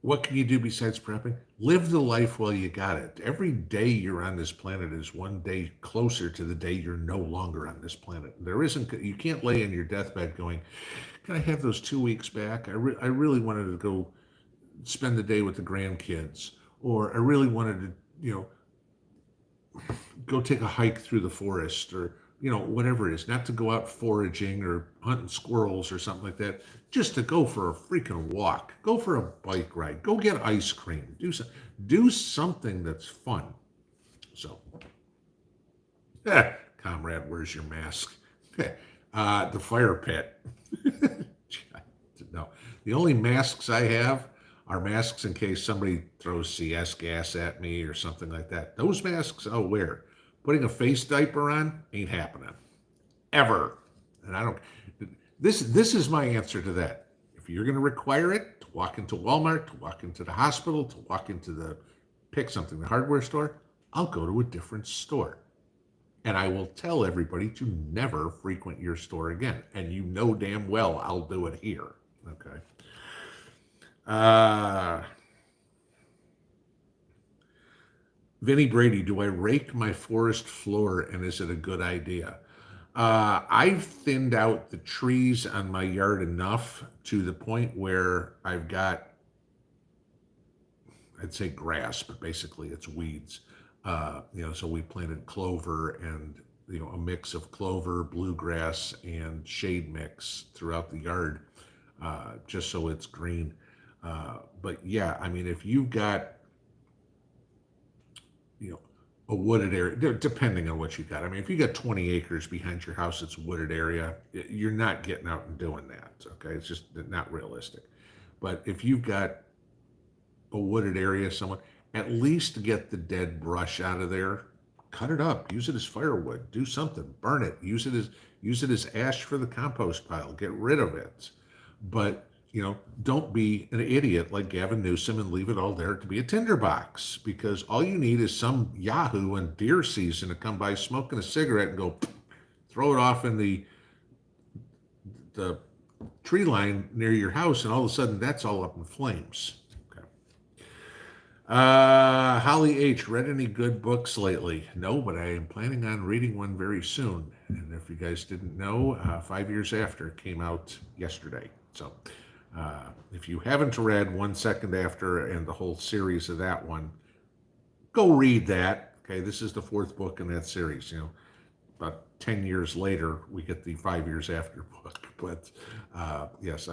what can you do besides prepping? Live the life while you got it. Every day you're on this planet is one day closer to the day you're no longer on this planet. You can't lay in your deathbed going, can I have those 2 weeks back? I really wanted to go spend the day with the grandkids, or I really wanted to, go take a hike through the forest, or, whatever it is, not to go out foraging or hunting squirrels or something like that, just to go for a freaking walk, go for a bike ride, go get ice cream, do something that's fun. So, comrade, where's your mask? The fire pit. No, the only masks I have are masks in case somebody throws CS gas at me or something like that. Those masks I'll wear. Putting a face diaper on ain't happening. Ever. And I don't, this is my answer to that. If you're going to require it, to walk into Walmart, to walk into the hospital, to walk into the hardware store, I'll go to a different store. And I will tell everybody to never frequent your store again. And you know damn well I'll do it here. Okay. Vinny Brady, do I rake my forest floor and is it a good idea? I've thinned out the trees on my yard enough to the point where I've got, I'd say grass, but basically it's weeds. So we planted clover and, a mix of clover, bluegrass, and shade mix throughout the yard, just so it's green. But yeah, I mean, if you've got, a wooded area, depending on what you got. I mean, if you got 20 acres behind your house, it's a wooded area, you're not getting out and doing that. Okay. It's just not realistic. But if you've got a wooded area somewhere, at least get the dead brush out of there, cut it up, use it as firewood, do something, burn it, use it as ash for the compost pile, get rid of it. But don't be an idiot like Gavin Newsom and leave it all there to be a tinderbox, because all you need is some yahoo in deer season to come by smoking a cigarette and go throw it off in the tree line near your house, and all of a sudden that's all up in flames. Okay. Holly H, read any good books lately? No, but I am planning on reading one very soon. And if you guys didn't know, 5 years after, it came out yesterday. So If you haven't read 1 Second After and the whole series of that one, go read that. Okay, this is the fourth book in that series. About 10 years later, we get the 5 years after book. But yes,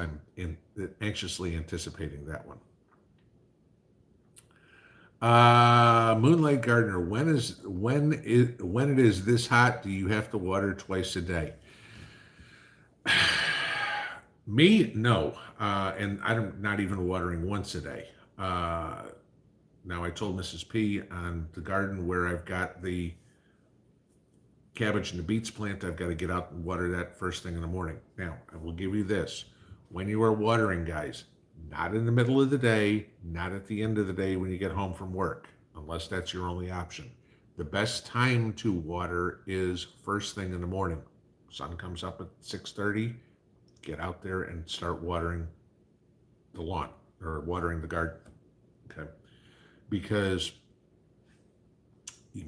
anxiously anticipating that one. Moonlight Gardener, when it is this hot, do you have to water twice a day? Me, no. And I'm not even watering once a day. Now, I told Mrs. P on the garden where I've got the cabbage and the beets plant, I've got to get out and water that first thing in the morning. Now, I will give you this. When you are watering, guys, not in the middle of the day, not at the end of the day when you get home from work, unless that's your only option. The best time to water is first thing in the morning. Sun comes up at 6:30, get out there and start watering the lawn or watering the garden. Okay. Because you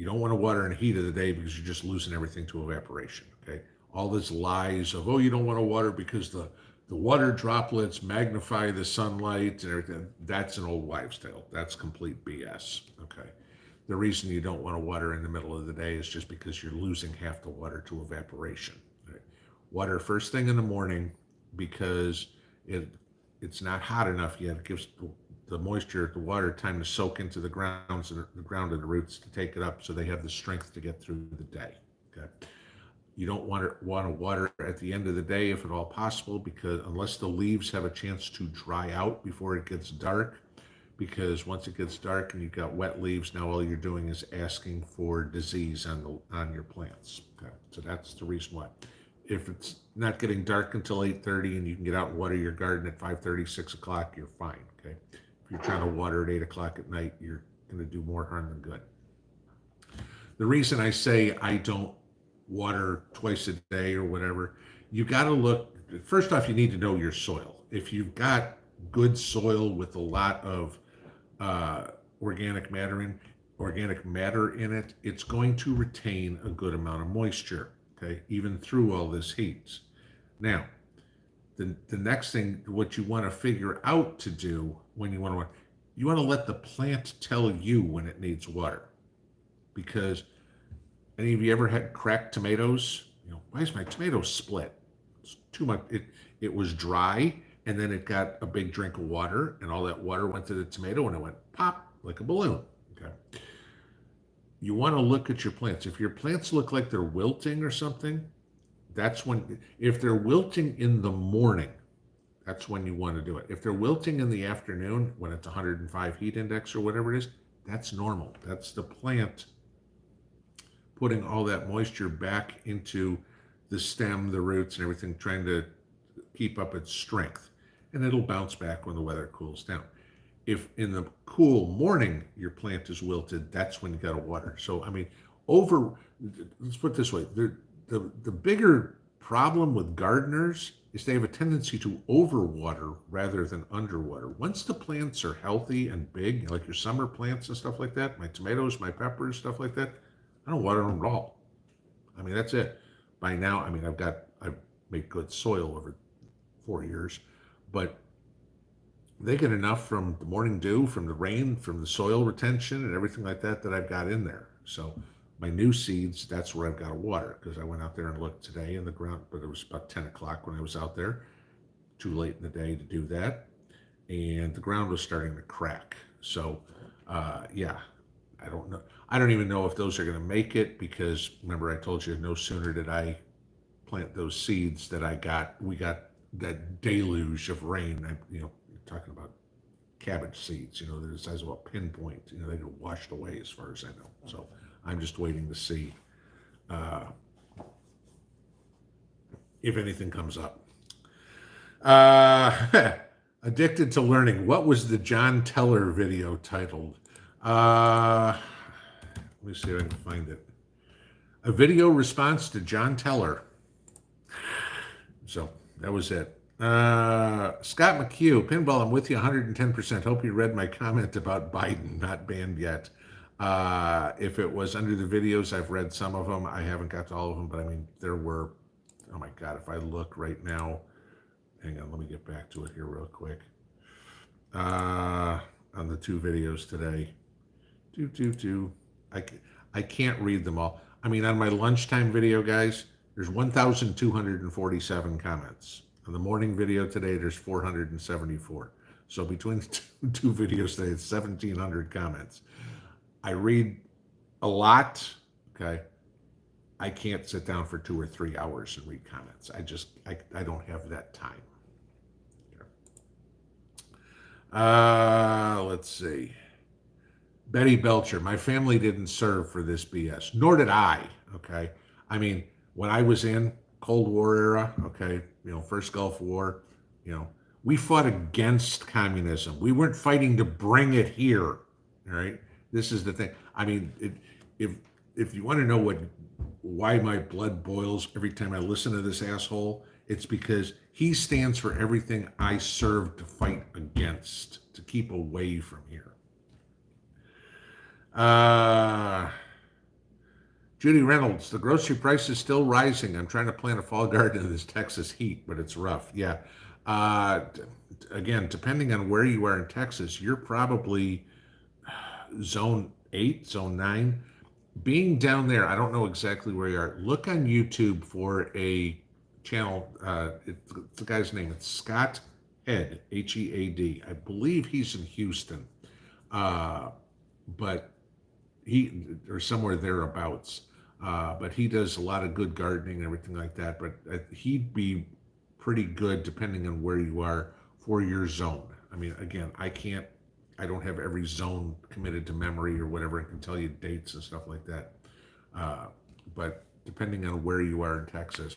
don't want to water in the heat of the day because you're just losing everything to evaporation. Okay. All this lies of, you don't want to water because the water droplets magnify the sunlight and everything. That's an old wives' tale. That's complete BS. Okay. The reason you don't want to water in the middle of the day is just because you're losing half the water to evaporation. Okay. Water first thing in the morning because it's not hot enough yet. It gives the moisture, the water, time to soak into the ground and the roots to take it up so they have the strength to get through the day. Okay. You don't want to water at the end of the day if at all possible, because unless the leaves have a chance to dry out before it gets dark, because once it gets dark and you've got wet leaves, now all you're doing is asking for disease on your plants. Okay. So that's the reason why. If it's not getting dark until 8:30 and you can get out and water your garden at 5:30, 6 o'clock, you're fine. Okay. If you're trying to water at 8 o'clock at night, you're going to do more harm than good. The reason I say I don't water twice a day or whatever, you got to look. First off, you need to know your soil. If you've got good soil with a lot of organic matter in it, it's going to retain a good amount of moisture. Okay, even through all this heat. Now, the next thing, what you want to figure out to do when you want to let the plant tell you when it needs water. Because any of you ever had cracked tomatoes? Why is my tomato split? It's too much. It was dry, and then it got a big drink of water, and all that water went to the tomato, and it went pop like a balloon. Okay. You want to look at your plants. If your plants look like they're wilting or something, that's when, if they're wilting in the morning, that's when you want to do it. If they're wilting in the afternoon, when it's 105 heat index or whatever it is, that's normal. That's the plant putting all that moisture back into the stem, the roots, and everything, trying to keep up its strength. And it'll bounce back when the weather cools down. If in the cool morning your plant is wilted, that's when you got to water. So, let's put it this way. The bigger problem with gardeners is they have a tendency to overwater rather than underwater. Once the plants are healthy and big, like your summer plants and stuff like that, my tomatoes, my peppers, stuff like that, I don't water them at all. That's it. By now, I've made good soil over 4 years, but they get enough from the morning dew, from the rain, from the soil retention and everything like that I've got in there. So my new seeds, that's where I've got to water, because I went out there and looked today in the ground, but it was about 10 o'clock when I was out there, too late in the day to do that. And the ground was starting to crack. So, yeah, I don't know. I don't even know if those are going to make it, because remember I told you no sooner did I plant those seeds that we got that deluge of rain. You're talking about cabbage seeds, they're the size of a pinpoint, they get washed away as far as I know. So I'm just waiting to see if anything comes up. Addicted to Learning. What was the John Teller video titled? Let me see if I can find it. A video response to John Teller. So that was it. Scott McHugh, Pinball, I'm with you 110%. Hope you read my comment about Biden, not banned yet. If it was under the videos, I've read some of them. I haven't got to all of them, but there were, oh my God, if I look right now, hang on, let me get back to it here real quick. On the two videos today. I, I can't read them all. I mean, on my lunchtime video, guys, there's 1,247 comments. On the morning video today, there's 474. So between the two videos today, it's 1,700 comments. I read a lot. Okay. I can't sit down for 2 or 3 hours and read comments. I don't have that time. Let's see. Betty Belcher, my family didn't serve for this BS, nor did I. Okay. I mean, when I was in Cold War era, okay, first Gulf War, we fought against communism. We weren't fighting to bring it here. All right. This is the thing. I mean, if you want to know why my blood boils every time I listen to this asshole, it's because he stands for everything I served to fight against, to keep away from here. Judy Reynolds, the grocery price is still rising. I'm trying to plant a fall garden in this Texas heat, but it's rough. Yeah. Again, depending on where you are in Texas, you're probably zone 8, zone 9. Being down there, I don't know exactly where you are. Look on YouTube for a channel. The guy's name. It's Scott Head, Head. I believe he's in Houston, but or somewhere thereabouts. But he does a lot of good gardening and everything like that. But he'd be pretty good depending on where you are for your zone. I mean, again, I don't have every zone committed to memory or whatever. I can tell you dates and stuff like that. But depending on where you are in Texas,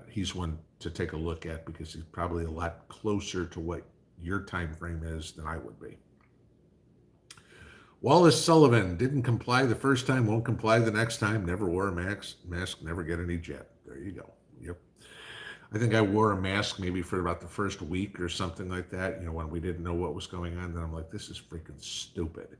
he's one to take a look at because he's probably a lot closer to what your time frame is than I would be. Wallace Sullivan didn't comply the first time, won't comply the next time, never wore a mask, never get any jet. There you go. Yep. I think I wore a mask maybe for about the first week or something like that, when we didn't know what was going on. Then I'm like, this is freaking stupid.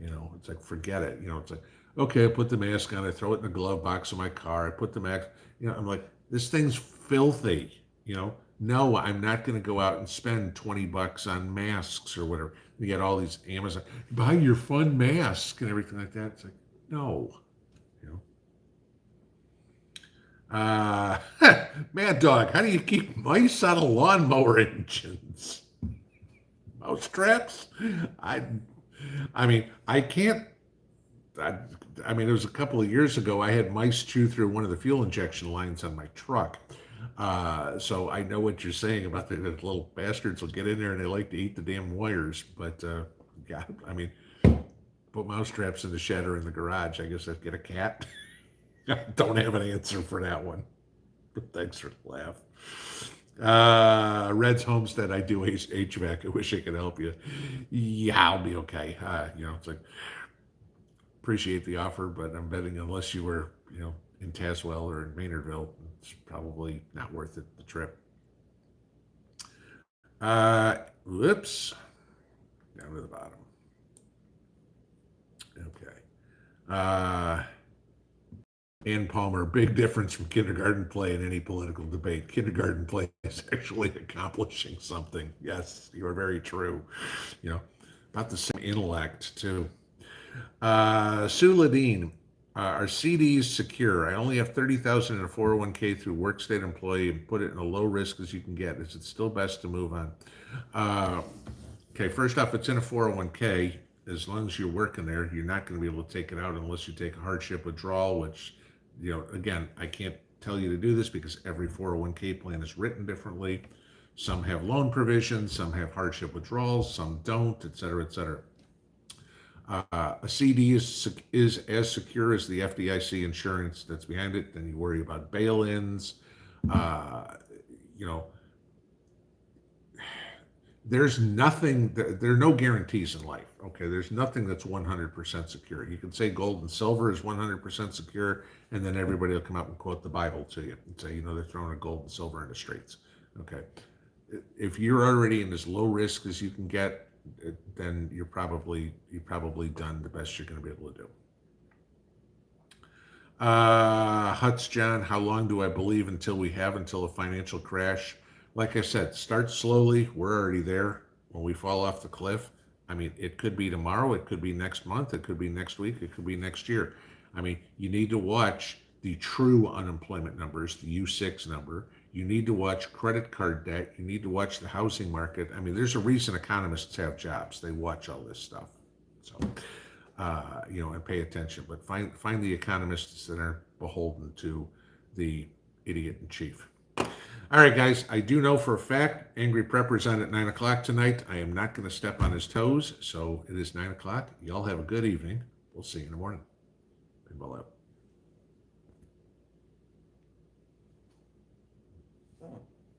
It's like, forget it. It's like, okay, I put the mask on, I throw it in the glove box of my car, I put the mask, I'm like, this thing's filthy, No, I'm not going to go out and spend $20 on masks or whatever. You get all these Amazon, buy your fun mask and everything like that. It's like, no, Mad Dog, how do you keep mice out of lawnmower engines? Mouse traps? I mean, I can't. I mean, it was a couple of years ago. I had mice chew through one of the fuel injection lines on my truck. So I know what you're saying about the little bastards will get in there and they like to eat the damn wires. But yeah, I mean, put mouse traps in the shed or in the garage. I guess I'd get a cat. I don't have an answer for that one. But thanks for the laugh. Red's Homestead, I do HVAC. I wish I could help you. Yeah, I'll be okay. It's like, appreciate the offer, but I'm betting unless you were, in Tazewell or in Maynardville, it's probably not worth it, the trip. Whoops. Down to the bottom. Okay. Ann Palmer, big difference from kindergarten play in any political debate. Kindergarten play is actually accomplishing something. Yes, you are very true. About the same intellect, too. Sue Ladine, are CDs secure? I only have $30,000 in a 401k through Workstate Employee and put it in a low risk as you can get. Is it still best to move on? Okay, first off, it's in a 401k. As long as you're working there, you're not going to be able to take it out unless you take a hardship withdrawal, which, again, I can't tell you to do this because every 401k plan is written differently. Some have loan provisions, some have hardship withdrawals, some don't, et cetera, et cetera. A CD is as secure as the FDIC insurance that's behind it. Then you worry about bail-ins. There's nothing, there are no guarantees in life. Okay, there's nothing that's 100% secure. You can say gold and silver is 100% secure, and then everybody will come up and quote the Bible to you and say, they're throwing a gold and silver in the streets. Okay, if you're already in as low risk as you can get, then you're probably done the best you're going to be able to do. Huts John, how long do I believe until a financial crash? like I said, start slowly. We're already there. When we fall off the cliff, I mean, it could be tomorrow, it could be next month, it could be next week, it could be next year. I mean, you need to watch the true unemployment numbers, the U6 number. You need to watch credit card debt. You need to watch the housing market. I mean, there's a reason economists have jobs. They watch all this stuff. So, and pay attention. But find the economists that aren't beholden to the idiot in chief. All right, guys, I do know for a fact Angry Prepper's on at 9 o'clock tonight. I am not going to step on his toes, so it is 9 o'clock. Y'all have a good evening. We'll see you in the morning. Pinball out.